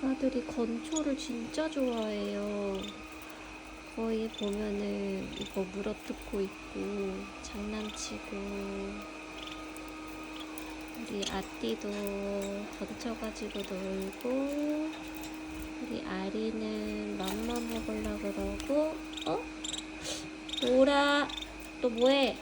아들이 건초를 진짜 좋아해요. 거의 보면은 이거 물어뜯고 있고 장난치고, 우리 아띠도 건쳐 가지고 놀고, 우리 아리는 맘마 먹으려 그러고. 어? 노라, 또 뭐해?